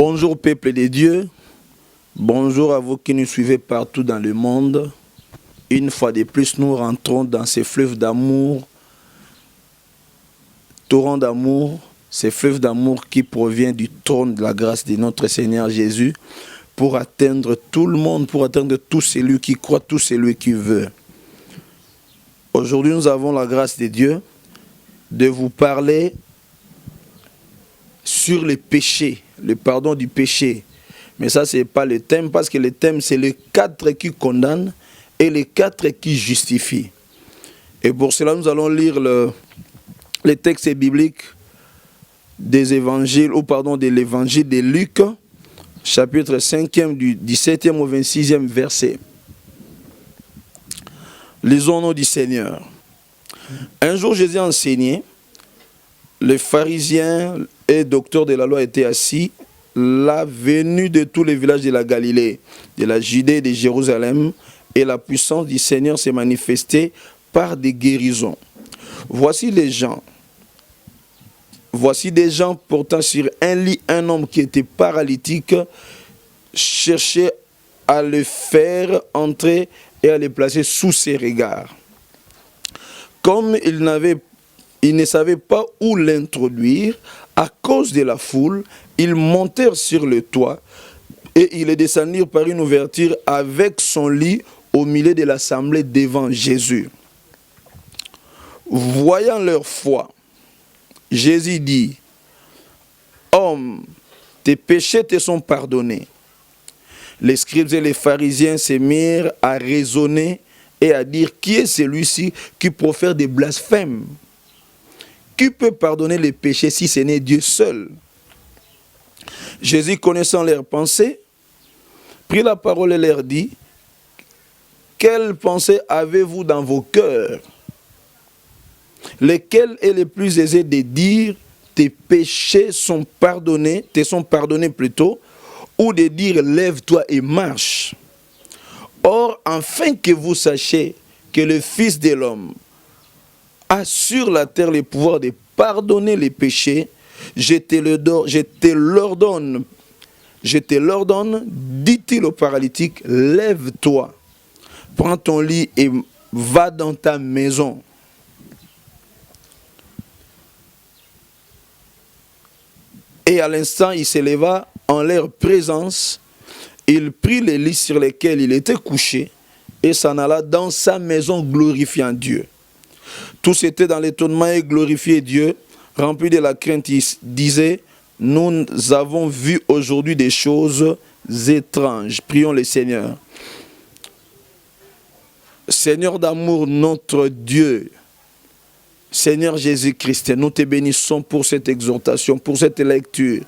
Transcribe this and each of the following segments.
Bonjour peuple de Dieu, bonjour à vous qui nous suivez partout dans le monde. Une fois de plus, nous rentrons dans ces fleuves d'amour, torrents d'amour, ces fleuves d'amour qui proviennent du trône de la grâce de notre Seigneur Jésus pour atteindre tout le monde, pour atteindre tout celui qui croit, tout celui qui veut. Aujourd'hui, nous avons la grâce de Dieu de vous parler sur le péché, le pardon du péché. Mais ça, ce n'est pas le thème, parce que le thème, c'est les 4 qui condamnent et les 4 qui justifient. Et pour cela, nous allons lire les textes bibliques des évangiles, ou pardon, de l'évangile de Luc, chapitre 5e, du 17e au 26e verset. Lisons au nom du Seigneur. Un jour, Jésus a enseigné, les pharisiens et docteurs de la loi étaient assis, là, venus de tous les villages de la Galilée, de la Judée et de Jérusalem, et la puissance du Seigneur s'est manifestée par des guérisons. Voici des gens portant sur un lit un homme qui était paralytique, cherchaient à le faire entrer et à le placer sous ses regards. Comme ils ne savaient pas où l'introduire, à cause de la foule, ils montèrent sur le toit et ils descendirent par une ouverture avec son lit au milieu de l'assemblée devant Jésus. Voyant leur foi, Jésus dit, « Homme, tes péchés te sont pardonnés. » Les scribes et les pharisiens se mirent à raisonner et à dire, « Qui est celui-ci qui profère des blasphèmes? Qui peut pardonner les péchés si ce n'est Dieu seul? » Jésus, connaissant leurs pensées, prit la parole et leur dit, « Quelles pensées avez-vous dans vos cœurs? Lesquelles est le plus aisé de dire, tes péchés sont pardonnés, te sont pardonnés plutôt, ou de dire, lève-toi et marche. Or, afin que vous sachiez que le Fils de l'homme a sur la terre le pouvoir de pardonner les péchés, je te l'ordonne, dit-il au paralytique, lève-toi, prends ton lit et va dans ta maison. Et à l'instant, il s'éleva en leur présence, il prit les lits sur lesquels il était couché et s'en alla dans sa maison glorifiant Dieu. Tous étaient dans l'étonnement et glorifiaient Dieu, remplis de la crainte. Ils disaient, nous avons vu aujourd'hui des choses étranges. Prions le Seigneur. Seigneur d'amour, notre Dieu, Seigneur Jésus-Christ, nous te bénissons pour cette exhortation, pour cette lecture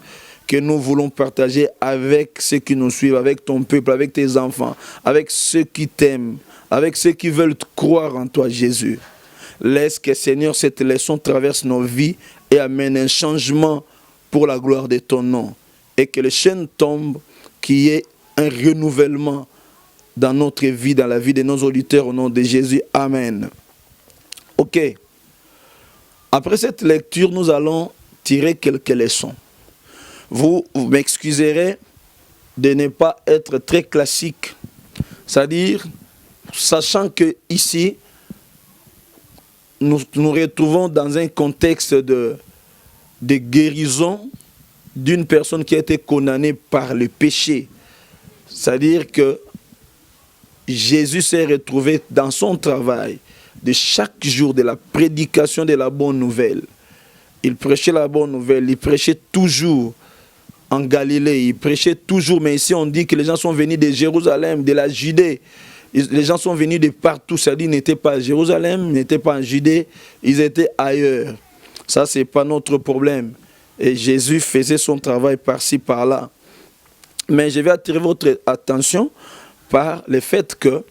que nous voulons partager avec ceux qui nous suivent, avec ton peuple, avec tes enfants, avec ceux qui t'aiment, avec ceux qui veulent croire en toi, Jésus. Laisse que, Seigneur, cette leçon traverse nos vies et amène un changement pour la gloire de ton nom. Et que les chaînes tombent, qu'il y ait un renouvellement dans notre vie, dans la vie de nos auditeurs, au nom de Jésus. Amen. Ok. Après cette lecture, nous allons tirer quelques leçons. Vous m'excuserez de ne pas être très classique. C'est-à-dire, sachant que ici, nous nous retrouvons dans un contexte de guérison d'une personne qui a été condamnée par le péché. C'est-à-dire que Jésus s'est retrouvé dans son travail de chaque jour de la prédication de la bonne nouvelle. Il prêchait la bonne nouvelle, il prêchait toujours en Galilée, il prêchait toujours, mais ici on dit que les gens sont venus de Jérusalem, de la Judée. Les gens sont venus de partout, c'est-à-dire ils n'étaient pas à Jérusalem, ils n'étaient pas en Judée, ils étaient ailleurs. Ça, ce n'est pas notre problème. Et Jésus faisait son travail par-ci, par-là. Mais je vais attirer votre attention par le fait que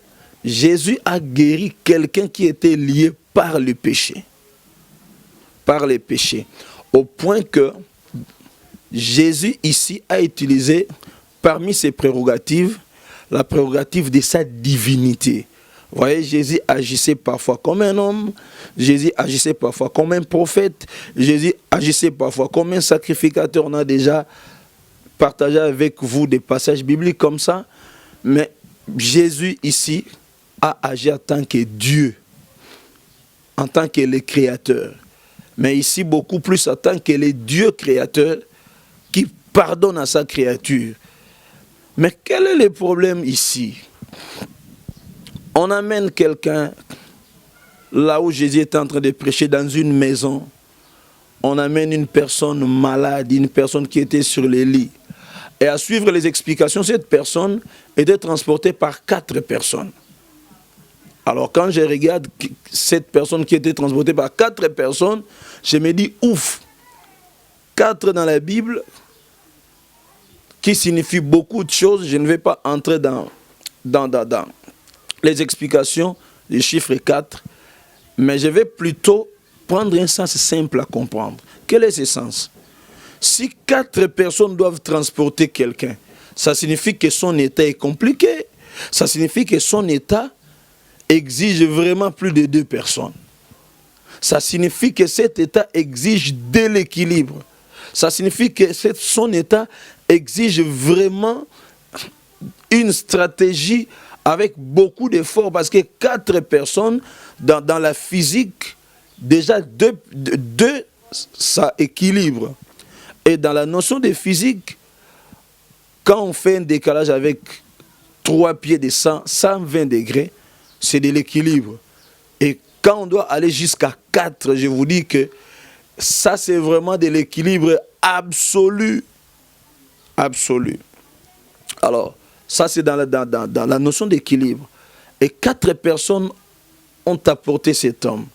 Jésus a guéri quelqu'un qui était lié par le péché. Par les péchés. Au point que Jésus ici a utilisé parmi ses prérogatives la prérogative de sa divinité. Vous voyez, Jésus agissait parfois comme un homme, Jésus agissait parfois comme un prophète, Jésus agissait parfois comme un sacrificateur. On a déjà partager avec vous des passages bibliques comme ça, mais Jésus ici a agi en tant que Dieu, en tant que le Créateur. Mais ici, beaucoup plus en tant que le Dieu créateur qui pardonne à sa créature. Mais quel est le problème ici? On amène quelqu'un là où Jésus est en train de prêcher dans une maison. On amène une personne malade, une personne qui était sur les lits. Et à suivre les explications, cette personne était transportée par 4 personnes. Alors quand je regarde cette personne qui était transportée par 4 personnes, je me dis ouf, 4 dans la Bible, qui signifie beaucoup de choses. Je ne vais pas entrer dans les explications du chiffre 4, mais je vais plutôt prendre un sens simple à comprendre. Quel est ce sens? Si 4 personnes doivent transporter quelqu'un, ça signifie que son état est compliqué. Ça signifie que son état exige vraiment plus de 2 personnes. Ça signifie que cet état exige de l'équilibre. Ça signifie que son état exige vraiment une stratégie avec beaucoup d'efforts, parce que 4 personnes dans la physique, déjà 2 ça équilibre. Et dans la notion de physique, quand on fait un décalage avec 3 pieds de 120 degrés, c'est de l'équilibre. Et quand on doit aller jusqu'à 4, je vous dis que ça, c'est vraiment de l'équilibre absolu. Absolu. Alors, ça, c'est dans la notion d'équilibre. Et 4 personnes ont apporté cet homme.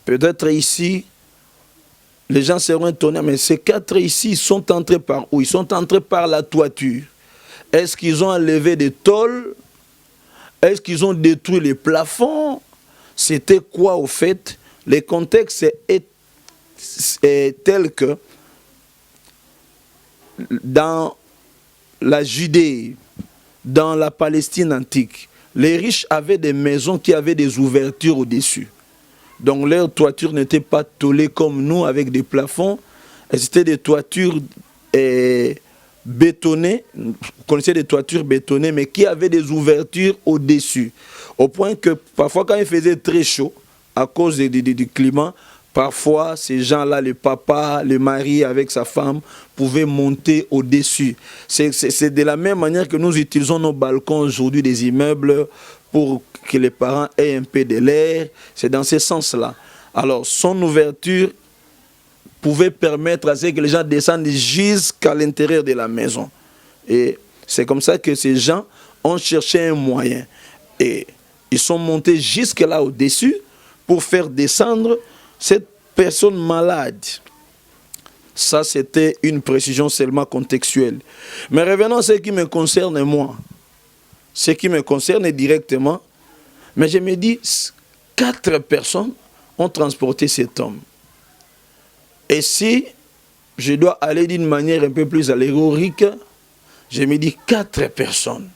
Peut-être ici, les gens seront étonnés, mais ces 4 ici sont entrés par où? Ils sont entrés par la toiture. Est-ce qu'ils ont enlevé des tôles? Est-ce qu'ils ont détruit les plafonds? C'était quoi au fait? Le contexte est tel que dans la Judée, dans la Palestine antique, les riches avaient des maisons qui avaient des ouvertures au-dessus. Donc leur toiture n'était pas tôlée comme nous avec des plafonds. C'était des toitures bétonnées. Vous connaissez des toitures bétonnées, mais qui avaient des ouvertures au-dessus. Au point que parfois quand il faisait très chaud, à cause du climat, parfois ces gens-là, le papa, le mari avec sa femme, pouvaient monter au-dessus. C'est de la même manière que nous utilisons nos balcons aujourd'hui des immeubles pour que les parents aient un peu de l'air. C'est dans ce sens-là. Alors, son ouverture pouvait permettre à ce que les gens descendent jusqu'à l'intérieur de la maison. Et c'est comme ça que ces gens ont cherché un moyen. Et ils sont montés jusque là au-dessus pour faire descendre cette personne malade. Ça, c'était une précision seulement contextuelle. Mais revenons à ce qui me concerne moi. Ce qui me concerne directement. Mais je me dis, 4 personnes ont transporté cet homme. Et si je dois aller d'une manière un peu plus allégorique, je me dis 4 personnes.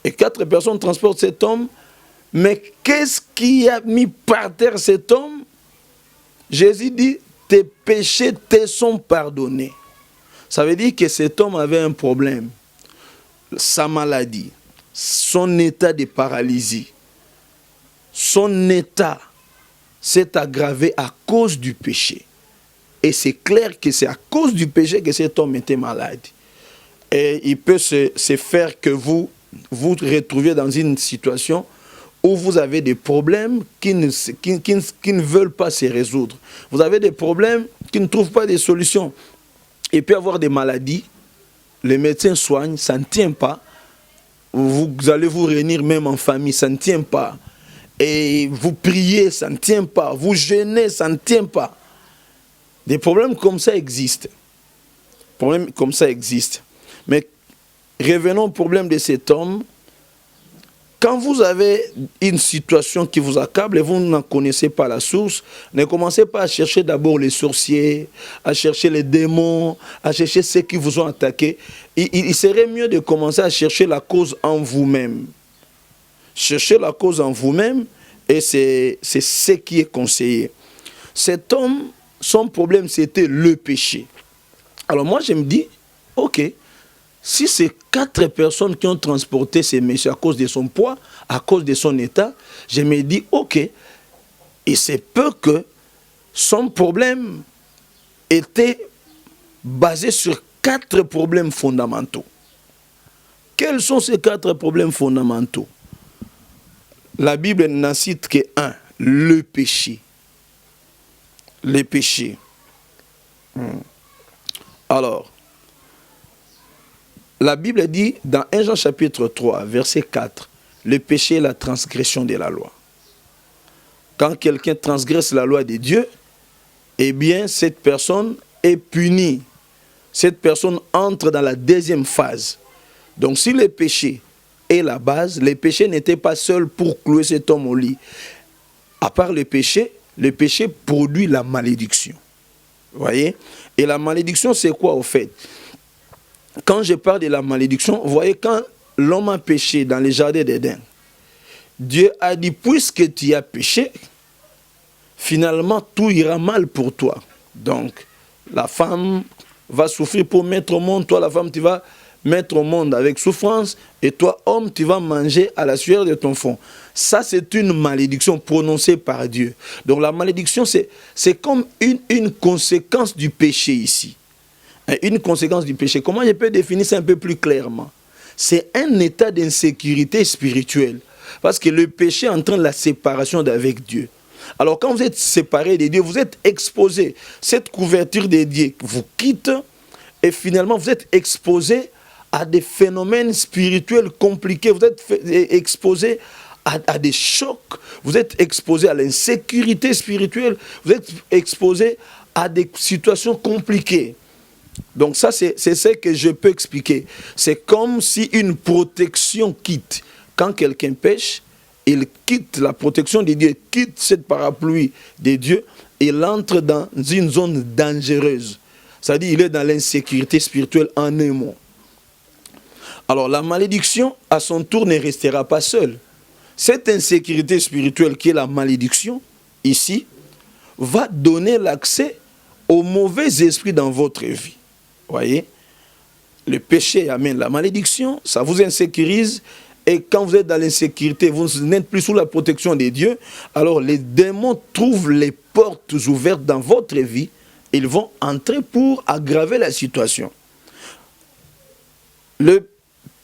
Et 4 personnes transportent cet homme. Mais qu'est-ce qui a mis par terre cet homme? Jésus dit, tes péchés te sont pardonnés. Ça veut dire que cet homme avait un problème. Sa maladie, son état de paralysie, son état s'est aggravé à cause du péché. Et c'est clair que c'est à cause du péché que cet homme était malade. Et il peut se faire que vous vous retrouviez dans une situation où vous avez des problèmes qui ne veulent pas se résoudre. Vous avez des problèmes qui ne trouvent pas de solutions. Il peut y avoir des maladies, les médecins soignent, ça ne tient pas. Vous allez vous réunir même en famille, ça ne tient pas. Et vous priez, ça ne tient pas. Vous jeûnez, ça ne tient pas. Des problèmes comme ça existent. Problèmes comme ça existent. Mais revenons au problème de cet homme. Quand vous avez une situation qui vous accable et vous n'en connaissez pas la source, ne commencez pas à chercher d'abord les sorciers, à chercher les démons, à chercher ceux qui vous ont attaqué. Il serait mieux de commencer à chercher la cause en vous-même. Cherchez la cause en vous-même et c'est ce qui est conseillé. Cet homme, son problème, c'était le péché. Alors moi, je me dis, ok, si c'est 4 personnes qui ont transporté ces messieurs à cause de son poids, à cause de son état, je me dis, ok, et c'est peu que son problème était basé sur 4 problèmes fondamentaux. Quels sont ces 4 problèmes fondamentaux? La Bible n'en cite qu'un, le péché. Les péchés. Alors, la Bible dit dans 1 Jean chapitre 3, verset 4, le péché est la transgression de la loi. Quand quelqu'un transgresse la loi de Dieu, eh bien, cette personne est punie. Cette personne entre dans la deuxième phase. Donc, si le péché est la base, le péché n'était pas seul pour clouer cet homme au lit. À part le péché produit la malédiction. Vous voyez? Et la malédiction, c'est quoi au fait? Quand je parle de la malédiction, vous voyez, quand l'homme a péché dans le jardin d'Éden, Dieu a dit, puisque tu as péché, finalement, tout ira mal pour toi. Donc, la femme va souffrir pour mettre au monde. Toi, la femme, tu vas mettre au monde avec souffrance. Et toi, homme, tu vas manger à la sueur de ton front. Ça, c'est une malédiction prononcée par Dieu. Donc, la malédiction, c'est comme une conséquence du péché ici. Une conséquence du péché. Comment je peux définir ça un peu plus clairement? C'est un état d'insécurité spirituelle. Parce que le péché entraîne la séparation d'avec Dieu. Alors quand vous êtes séparé de Dieu, vous êtes exposé. Cette couverture de Dieu vous quitte et finalement vous êtes exposé à des phénomènes spirituels compliqués. Vous êtes exposé à des chocs. Vous êtes exposé à l'insécurité spirituelle. Vous êtes exposé à des situations compliquées. Donc ça, c'est ce que je peux expliquer. C'est comme si une protection quitte. Quand quelqu'un pêche, il quitte la protection de Dieu, quitte cette parapluie de Dieu, il entre dans une zone dangereuse. C'est-à-dire qu'il est dans l'insécurité spirituelle en un mot. Alors la malédiction, à son tour, ne restera pas seule. Cette insécurité spirituelle qui est la malédiction, ici, va donner l'accès aux mauvais esprits dans votre vie. Voyez, le péché amène la malédiction, ça vous insécurise, et quand vous êtes dans l'insécurité, vous n'êtes plus sous la protection de Dieu, alors les démons trouvent les portes ouvertes dans votre vie, ils vont entrer pour aggraver la situation. Le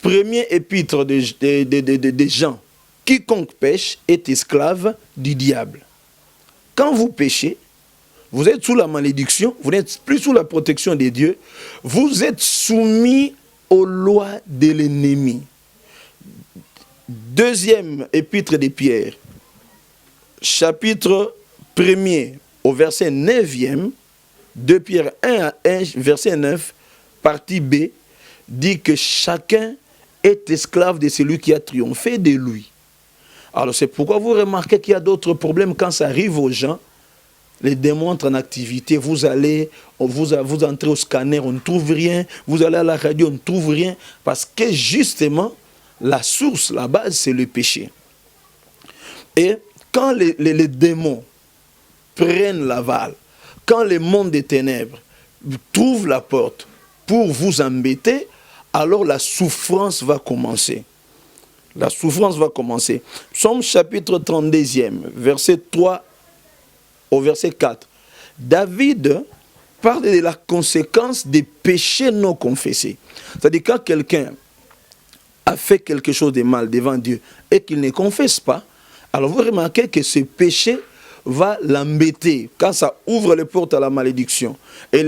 premier épître de Jean, quiconque pêche est esclave du diable. Quand vous péchez, vous êtes sous la malédiction, vous n'êtes plus sous la protection de Dieu, vous êtes soumis aux lois de l'ennemi. Deuxième épître de Pierre, chapitre 1er au verset 9e, 2 Pierre 1 à 1, verset 9, partie B, dit que chacun est esclave de celui qui a triomphé de lui. Alors c'est pourquoi vous remarquez qu'il y a d'autres problèmes quand ça arrive aux gens. Les démons entrent en activité, vous entrez au scanner, on ne trouve rien, vous allez à la radio, on ne trouve rien, parce que justement, la source, la base, c'est le péché. Et quand les démons prennent l'aval, quand le monde des ténèbres trouve la porte pour vous embêter, alors la souffrance va commencer. La souffrance va commencer. Psaume chapitre 32e, verset 3 au verset 4. David parle de la conséquence des péchés non confessés. C'est-à-dire quand quelqu'un a fait quelque chose de mal devant Dieu et qu'il ne confesse pas, alors vous remarquez que ce péché va l'embêter. Quand ça ouvre les portes à la malédiction, et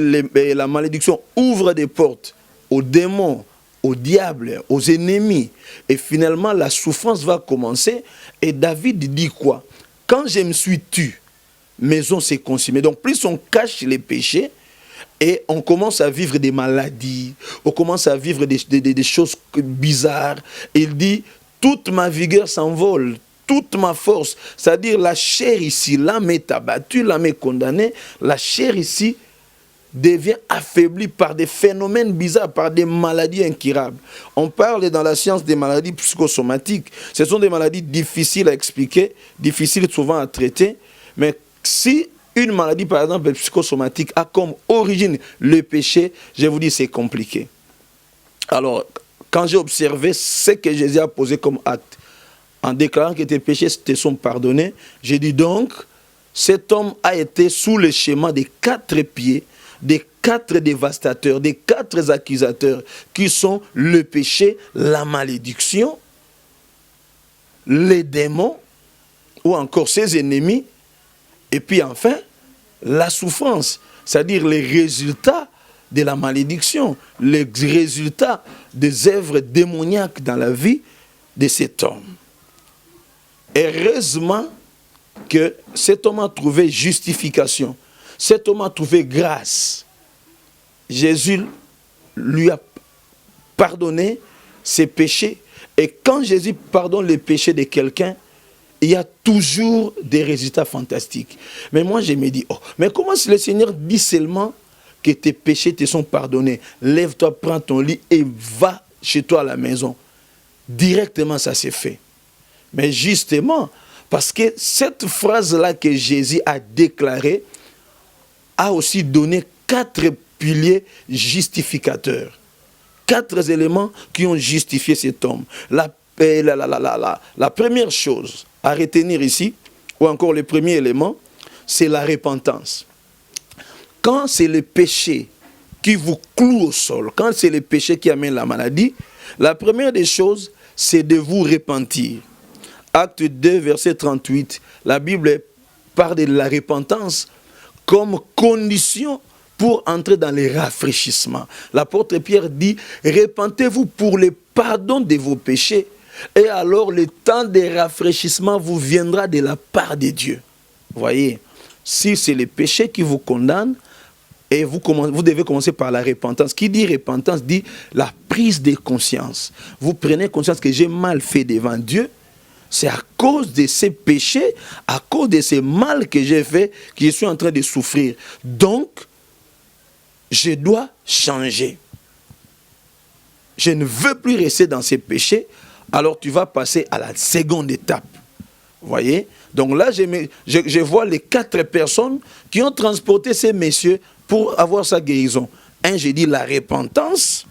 la malédiction ouvre des portes aux démons, au diable, aux ennemis, et finalement la souffrance va commencer, et David dit quoi? Quand je me suis tué, maison s'est consumée. Donc plus on cache les péchés, et on commence à vivre des maladies, on commence à vivre des choses bizarres. Il dit, toute ma vigueur s'envole, toute ma force, c'est-à-dire la chair ici, l'âme est abattue, l'âme est condamnée, la chair ici devient affaiblie par des phénomènes bizarres, par des maladies incurables. On parle dans la science des maladies psychosomatiques. Ce sont des maladies difficiles à expliquer, difficiles souvent à traiter, mais si une maladie, par exemple, psychosomatique, a comme origine le péché, je vous dis, c'est compliqué. Alors, quand j'ai observé ce que Jésus a posé comme acte, en déclarant que tes péchés te sont pardonnés, j'ai dit donc, cet homme a été sous le schéma des 4 pieds, des 4 dévastateurs, des 4 accusateurs, qui sont le péché, la malédiction, les démons, ou encore ses ennemis, et puis enfin, la souffrance, c'est-à-dire les résultats de la malédiction, les résultats des œuvres démoniaques dans la vie de cet homme. Heureusement que cet homme a trouvé justification, cet homme a trouvé grâce. Jésus lui a pardonné ses péchés, et quand Jésus pardonne les péchés de quelqu'un, il y a toujours des résultats fantastiques. Mais moi je me dis, oh, mais comment si le Seigneur dit seulement que tes péchés te sont pardonnés, lève-toi, prends ton lit et va chez toi à la maison. Directement ça s'est fait. Mais justement, parce que cette phrase-là que Jésus a déclarée a aussi donné 4 piliers justificateurs. 4 éléments qui ont justifié cet homme. La première chose à retenir ici, ou encore le premier élément, c'est la repentance. Quand c'est le péché qui vous cloue au sol, quand c'est le péché qui amène la maladie, la première des choses, c'est de vous repentir. Acte 2, verset 38, la Bible parle de la repentance comme condition pour entrer dans les rafraîchissements. L'apôtre Pierre dit, repentez-vous pour le pardon de vos péchés, et alors le temps de rafraîchissement vous viendra de la part de Dieu. Voyez, si c'est le péché qui vous condamne, et vous devez commencer par la repentance. Qui dit repentance dit la prise de conscience. Vous prenez conscience que j'ai mal fait devant Dieu. C'est à cause de ces péchés, à cause de ces mal que j'ai fait, que je suis en train de souffrir. Donc, je dois changer. Je ne veux plus rester dans ces péchés. Alors tu vas passer à la seconde étape. Vous voyez? Donc là, je vois les 4 personnes qui ont transporté ces messieurs pour avoir sa guérison. Un, j'ai dit la repentance.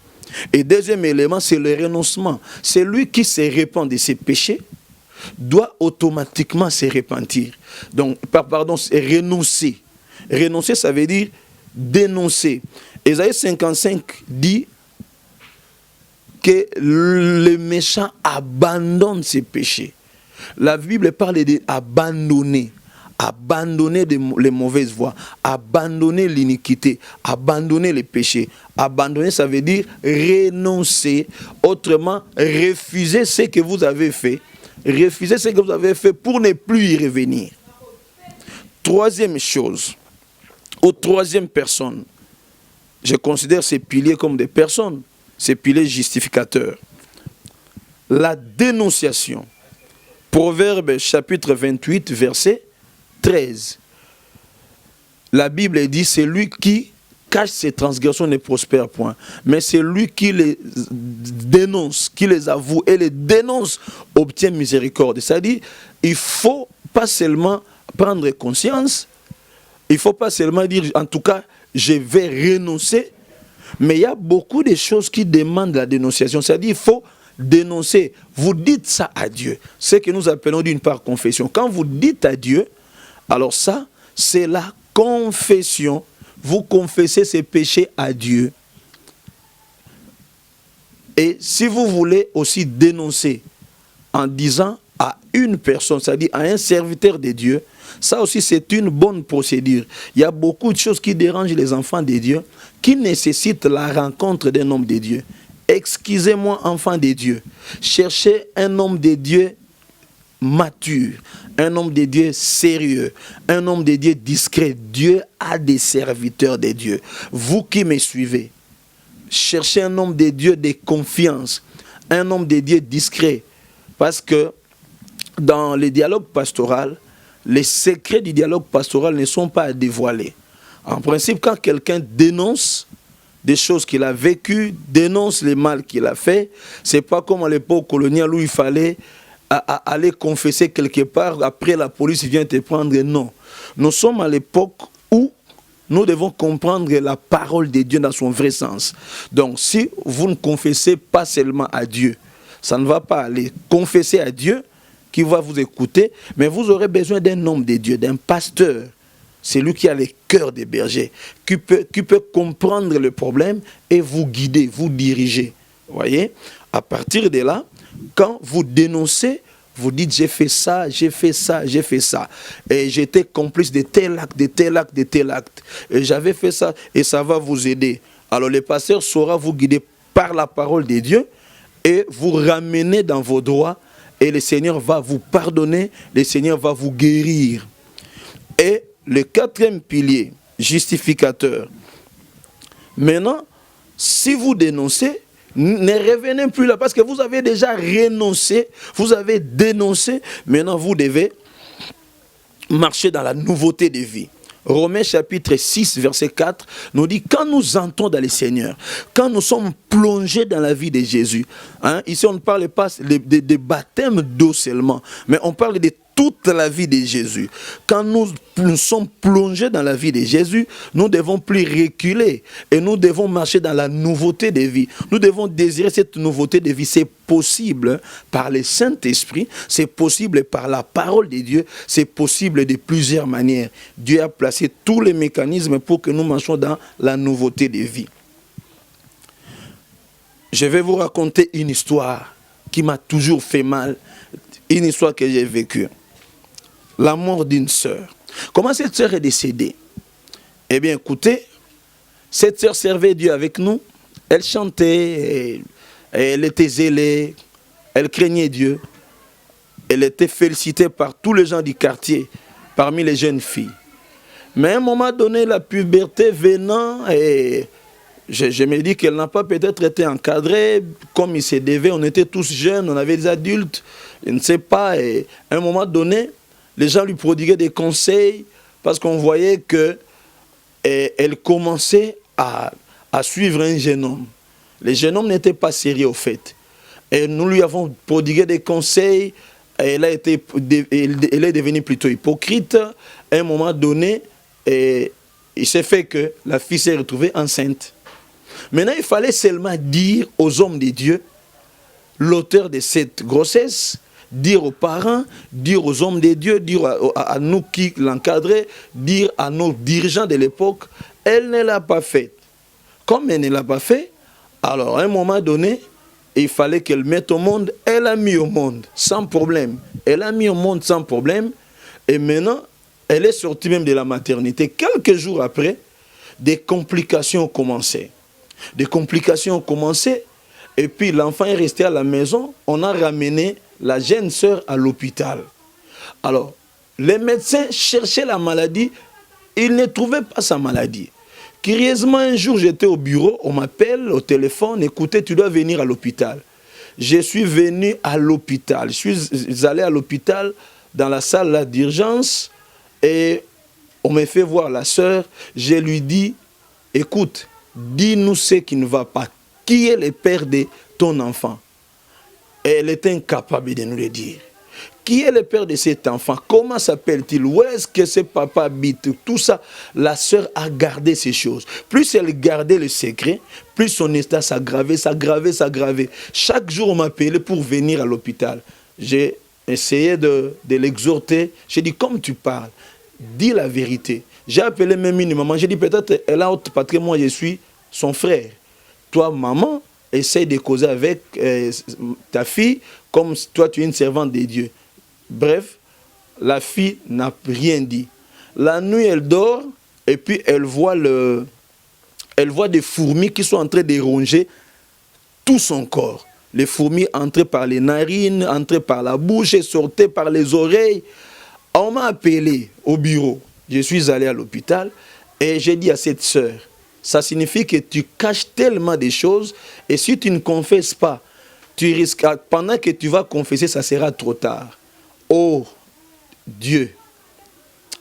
Et deuxième élément, c'est le renoncement. C'est lui qui se repent de ses péchés, doit automatiquement se repentir. Donc, pardon, c'est renoncer. Renoncer, ça veut dire dénoncer. Ésaïe 55 dit que le méchant abandonne ses péchés. La Bible parle d'abandonner. Abandonner les mauvaises voies, abandonner l'iniquité, abandonner les péchés. Abandonner, ça veut dire renoncer, autrement refuser ce que vous avez fait, refuser ce que vous avez fait pour ne plus y revenir. Troisième chose, aux troisième personne, je considère ces piliers comme des personnes, ces piliers justificateurs. La dénonciation. Proverbe chapitre 28, verset 13. La Bible dit, c'est lui qui cache ses transgressions ne prospère point. Mais c'est lui qui les dénonce, qui les avoue et les dénonce, obtient miséricorde. C'est-à-dire, il ne faut pas seulement prendre conscience, il ne faut pas seulement dire, en tout cas, je vais renoncer, mais il y a beaucoup de choses qui demandent la dénonciation. C'est-à-dire, il faut dénoncer. Vous dites ça à Dieu. Ce que nous appelons d'une part confession. Quand vous dites à Dieu, alors ça, c'est la confession. Vous confessez ces péchés à Dieu. Et si vous voulez aussi dénoncer en disant à une personne, c'est-à-dire à un serviteur de Dieu, ça aussi c'est une bonne procédure. Il y a beaucoup de choses qui dérangent les enfants de Dieu, qui nécessitent la rencontre d'un homme de Dieu. Excusez-moi, enfant de Dieu, cherchez un homme de Dieu mature, un homme de Dieu sérieux, un homme de Dieu discret. Dieu a des serviteurs de Dieu. Vous qui me suivez, cherchez un homme de Dieu de confiance, un homme de Dieu discret. Parce que dans le dialogue pastoral, les secrets du dialogue pastoral ne sont pas à dévoiler. En principe, quand quelqu'un dénonce des choses qu'il a vécues, dénonce les mal qu'il a fait, c'est pas comme à l'époque coloniale où il fallait aller confesser quelque part, après la police vient te prendre. Non. Nous sommes à l'époque où Nous devons comprendre la parole de Dieu dans son vrai sens. Donc, si vous ne confessez pas seulement à Dieu, ça ne va pas aller. Confessez à Dieu qui va vous écouter, mais vous aurez besoin d'un homme de Dieu, d'un pasteur. C'est lui qui a le cœur des bergers, qui peut comprendre le problème et vous guider, vous diriger. Vous voyez? À partir de là, quand vous dénoncez, vous dites j'ai fait ça, j'ai fait ça, j'ai fait ça. Et j'étais complice de tel acte, de tel acte, de tel acte. Et j'avais fait ça et ça va vous aider. Alors le pasteur saura vous guider par la parole de Dieu et vous ramener dans vos droits. Et le Seigneur va vous pardonner, le Seigneur va vous guérir. Et le quatrième pilier, justificateur. Maintenant, si vous dénoncez, ne revenez plus là parce que vous avez déjà renoncé, vous avez dénoncé. Maintenant, vous devez marcher dans la nouveauté de vie. Romains chapitre 6, verset 4 nous dit, quand nous entrons dans le Seigneur, quand nous sommes plongés dans la vie de Jésus, hein, ici on ne parle pas de baptême d'eau seulement, mais on parle de toute la vie de Jésus. Quand nous sommes plongés dans la vie de Jésus, nous ne devons plus reculer et nous devons marcher dans la nouveauté de vie. Nous devons désirer cette nouveauté de vie. C'est possible par le Saint-Esprit, c'est possible par la parole de Dieu, c'est possible de plusieurs manières. Dieu a placé tous les mécanismes pour que nous marchions dans la nouveauté de vie. Je vais vous raconter une histoire qui m'a toujours fait mal, une histoire que j'ai vécue. La mort d'une sœur. Comment cette sœur est décédée? Eh bien, écoutez, cette sœur servait Dieu avec nous. Elle chantait, elle était zélée, elle craignait Dieu. Elle était félicitée par tous les gens du quartier, parmi les jeunes filles. Mais à un moment donné, la puberté venant, et je me dis qu'elle n'a pas peut-être été encadrée comme il se devait. On était tous jeunes, on avait des adultes, je ne sais pas. Et à un moment donné, les gens lui prodiguaient des conseils parce qu'on voyait qu'elle commençait à suivre un jeune homme. Le jeune homme n'était pas sérieux au fait. Et nous lui avons prodigué des conseils. Elle est devenue plutôt hypocrite. À un moment donné, il s'est fait que la fille s'est retrouvée enceinte. Maintenant, il fallait seulement dire aux hommes de Dieu l'auteur de cette grossesse, dire aux parents, dire aux hommes de Dieu, dire à nous qui l'encadraient, dire à nos dirigeants de l'époque, elle ne l'a pas fait. Comme elle ne l'a pas fait, alors à un moment donné, il fallait qu'elle mette au monde, elle a mis au monde, sans problème. Elle a mis au monde sans problème, et maintenant, elle est sortie même de la maternité. Quelques jours après, des complications ont commencé. Des complications ont commencé, et puis l'enfant est resté à la maison, on a ramené la jeune sœur à l'hôpital. Alors, les médecins cherchaient la maladie, ils ne trouvaient pas sa maladie. Curieusement, un jour, j'étais au bureau, on m'appelle au téléphone, écoutez, tu dois venir à l'hôpital. Je suis venu à l'hôpital, je suis allé à l'hôpital dans la salle d'urgence et on m'a fait voir la sœur, je lui dis, écoute, dis-nous ce qui ne va pas. Qui est le père de ton enfant? Et elle était incapable de nous le dire. Qui est le père de cet enfant? Comment s'appelle-t-il? Où est-ce que ce papa habite? Tout ça, la sœur a gardé ces choses. Plus elle gardait le secret, plus son état s'aggravait, s'aggravait, s'aggravait. Chaque jour, on m'appelait pour venir à l'hôpital. J'ai essayé de l'exhorter. J'ai dit, comme tu parles, dis la vérité. J'ai appelé même une maman. J'ai dit, peut-être elle a autre parce que moi, je suis son frère. Toi, maman, essaye de causer avec ta fille comme toi, tu es une servante de Dieu. Bref, la fille n'a rien dit. La nuit, elle dort et puis elle voit des fourmis qui sont en train de ronger tout son corps. Les fourmis entraient par les narines, entraient par la bouche et sortaient par les oreilles. On m'a appelé au bureau. Je suis allé à l'hôpital et j'ai dit à cette sœur, ça signifie que tu caches tellement de choses et si tu ne confesses pas, tu risques, pendant que tu vas confesser, ça sera trop tard. Oh Dieu,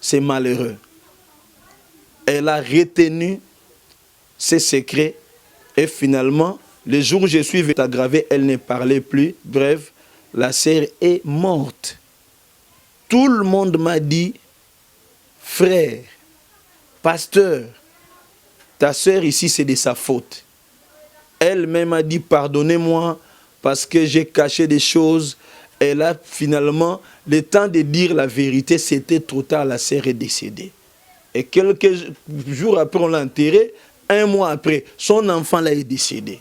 c'est malheureux. Elle a retenu ses secrets et finalement, le jour où je suis aggravé, elle ne parlait plus. Bref, la sœur est morte. Tout le monde m'a dit, frère, pasteur, ta sœur ici, c'est de sa faute. Elle-même a dit, pardonnez-moi parce que j'ai caché des choses. Et là, finalement, le temps de dire la vérité, c'était trop tard, la sœur est décédée. Et quelques jours après, on l'a enterrée. Un mois après, son enfant là est décédé.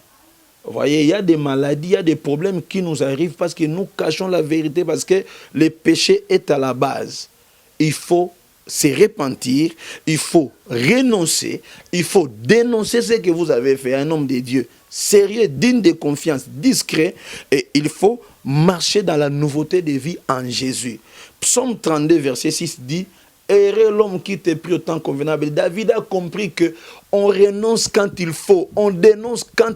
Vous voyez, il y a des maladies, il y a des problèmes qui nous arrivent parce que nous cachons la vérité, parce que le péché est à la base. Il faut se repentir, il faut renoncer, il faut dénoncer ce que vous avez fait, un homme de Dieu sérieux, digne de confiance, discret, et il faut marcher dans la nouveauté de vie en Jésus. Psaume 32, verset 6 dit, « Heureux l'homme qui t'est pris au temps convenable. » David a compris que on renonce quand il faut, on dénonce quand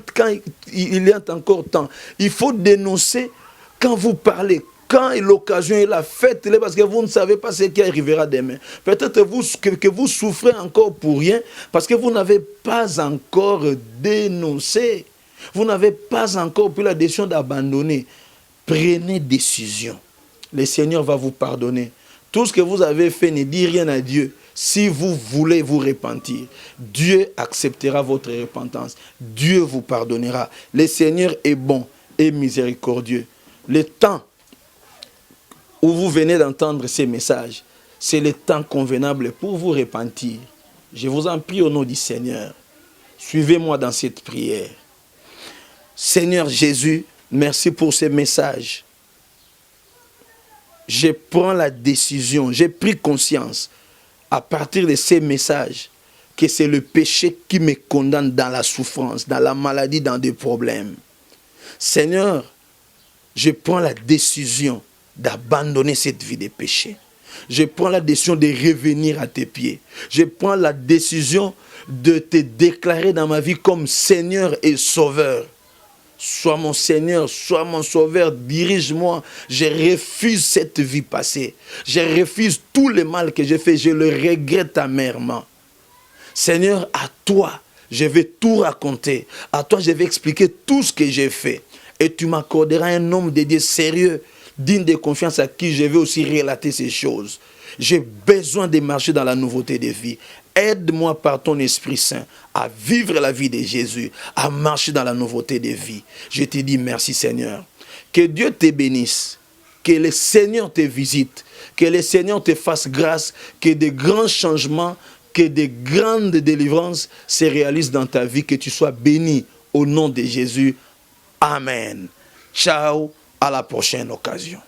il y a encore temps. Il faut dénoncer quand vous parlez, quand l'occasion est là, faites-le parce que vous ne savez pas ce qui arrivera demain. Peut-être que vous souffrez encore pour rien parce que vous n'avez pas encore dénoncé. Vous n'avez pas encore pris la décision d'abandonner. Prenez décision. Le Seigneur va vous pardonner. Tout ce que vous avez fait, ne dit rien à Dieu. Si vous voulez vous repentir, Dieu acceptera votre repentance. Dieu vous pardonnera. Le Seigneur est bon et miséricordieux. Le temps où vous venez d'entendre ces messages, c'est le temps convenable pour vous repentir. Je vous en prie au nom du Seigneur. Suivez-moi dans cette prière. Seigneur Jésus, merci pour ces messages. Je prends la décision, j'ai pris conscience à partir de ces messages que c'est le péché qui me condamne dans la souffrance, dans la maladie, dans des problèmes. Seigneur, je prends la décision d'abandonner cette vie de péché. Je prends la décision de revenir à tes pieds. Je prends la décision de te déclarer dans ma vie comme Seigneur et Sauveur. Sois mon Seigneur, sois mon Sauveur, dirige-moi. Je refuse cette vie passée. Je refuse tout le mal que j'ai fait. Je le regrette amèrement. Seigneur, à toi, je vais tout raconter. À toi, je vais expliquer tout ce que j'ai fait. Et tu m'accorderas un homme de Dieu sérieux, digne de confiance à qui je vais aussi relater ces choses. J'ai besoin de marcher dans la nouveauté de vie. Aide-moi par ton Esprit Saint à vivre la vie de Jésus, à marcher dans la nouveauté de vie. Je te dis merci Seigneur. Que Dieu te bénisse, que le Seigneur te visite, que le Seigneur te fasse grâce, que de grands changements, que de grandes délivrances se réalisent dans ta vie, que tu sois béni au nom de Jésus. Amen. Ciao, à la prochaine occasion.